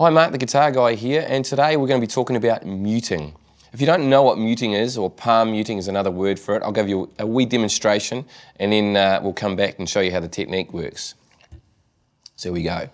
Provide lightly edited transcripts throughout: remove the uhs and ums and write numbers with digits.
Hi, Mark, the Guitar Guy here, and today we're going to be talking about muting. If you don't know what muting is, or palm muting is another word for it, I'll give you a wee demonstration and then we'll come back and show you how the technique works. So here we go.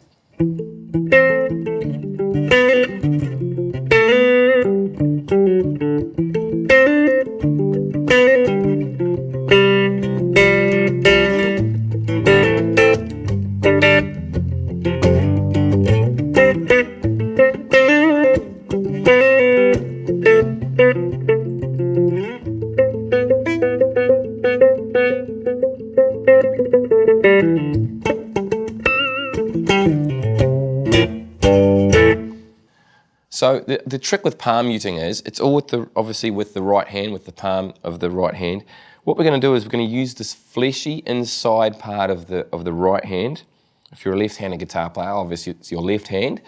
So the trick with palm muting is, it's all with obviously with the right hand, with the palm of the right hand. What we're going to do is we're going to use this fleshy inside part of the right hand. If you're a left-handed guitar player, obviously it's your left hand.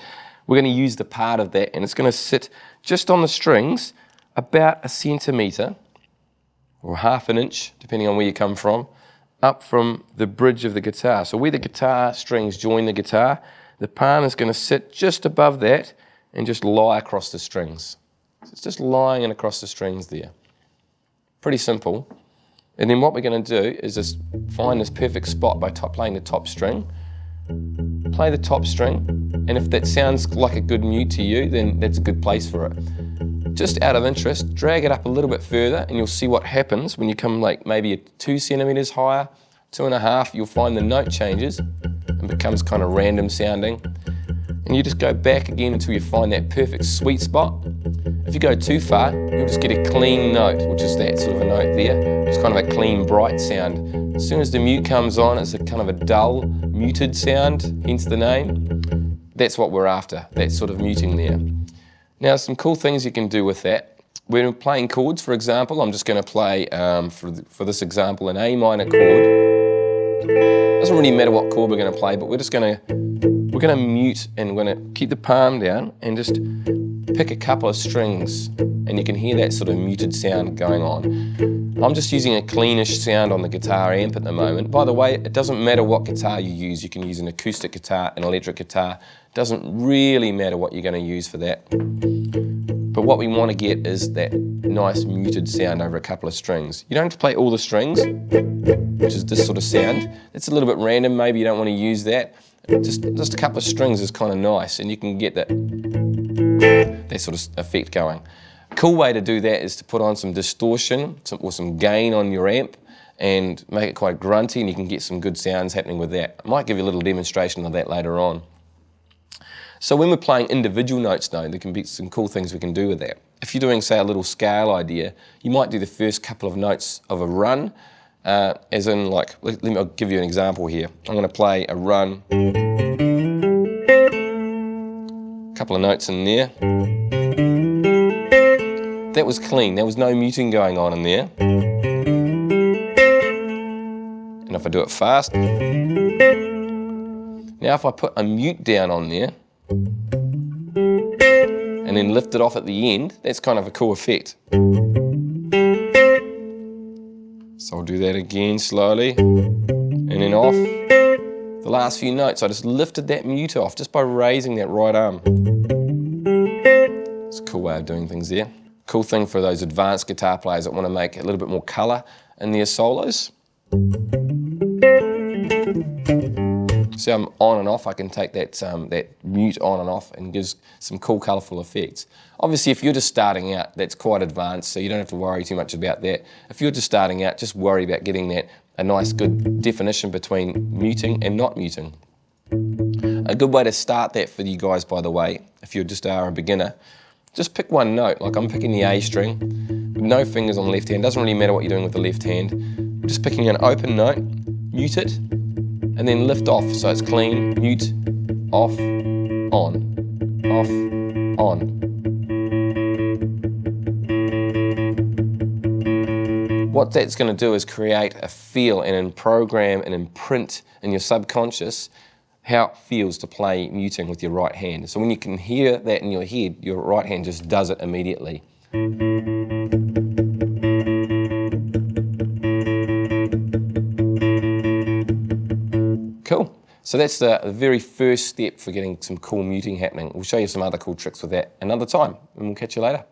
We're going to use the part of that, and it's going to sit just on the strings about 1 centimetre or ½ inch, depending on where you come from, up from the bridge of the guitar. So where the guitar strings join the guitar, the palm is going to sit just above that and just lie across the strings. So it's just lying in across the strings there. Pretty simple. And then what we're going to do is just find this perfect spot by playing the top string. Play the top string, and if that sounds like a good mute to you, then that's a good place for it. Just out of interest, drag it up a little bit further and you'll see what happens when you come like maybe 2 centimetres higher, 2.5, you'll find the note changes and becomes kind of random sounding. And you just go back again until you find that perfect sweet spot. If you go too far, you'll just get a clean note, which is that sort of a note there. It's kind of a clean, bright sound. As soon as the mute comes on, it's a kind of a dull, muted sound, hence the name. That's what we're after, that sort of muting there. Now, some cool things you can do with that. When we're playing chords, for example, I'm just going to play, for this example, an A minor chord. Doesn't really matter what chord we're going to play, but we're going to mute, and we're going to keep the palm down and just pick a couple of strings, and you can hear that sort of muted sound going on. I'm just using a cleanish sound on the guitar amp at the moment. By the way, it doesn't matter what guitar you use. You can use an acoustic guitar, an electric guitar. It doesn't really matter what you're going to use for that. But what we want to get is that nice muted sound over a couple of strings. You don't have to play all the strings, which is this sort of sound. It's a little bit random, maybe you don't want to use that. Just a couple of strings is kind of nice, and you can get that sort of effect going. A cool way to do that is to put on some distortion or some gain on your amp and make it quite grunty, and you can get some good sounds happening with that. I might give you a little demonstration of that later on. So when we're playing individual notes though, there can be some cool things we can do with that. If you're doing, say, a little scale idea, you might do the first couple of notes of a run, as in, like, I'll give you an example here. I'm going to play a run, a couple of notes in there. That was clean, there was no muting going on in there. And if I do it fast, now if I put a mute down on there, and then lift it off at the end, that's kind of a cool effect. So I'll do that again slowly, and then off. The last few notes, I just lifted that mute off just by raising that right arm. It's a cool way of doing things there. Cool thing for those advanced guitar players that want to make a little bit more colour in their solos. So I'm on and off, I can take that mute on and off and gives some cool colourful effects. Obviously if you're just starting out, that's quite advanced, so you don't have to worry too much about that. If you're just starting out, just worry about getting a nice good definition between muting and not muting. A good way to start that for you guys, by the way, if you just are a beginner, just pick one note. Like I'm picking the A string, with no fingers on the left hand. Doesn't really matter what you're doing with the left hand. We're just picking an open note, mute it, and then lift off, so it's clean, mute, off, on, off, on. What that's going to do is create a feel and program and imprint in your subconscious how it feels to play muting with your right hand. So when you can hear that in your head, your right hand just does it immediately. Cool. So that's the very first step for getting some cool muting happening. We'll show you some other cool tricks with that another time, and we'll catch you later.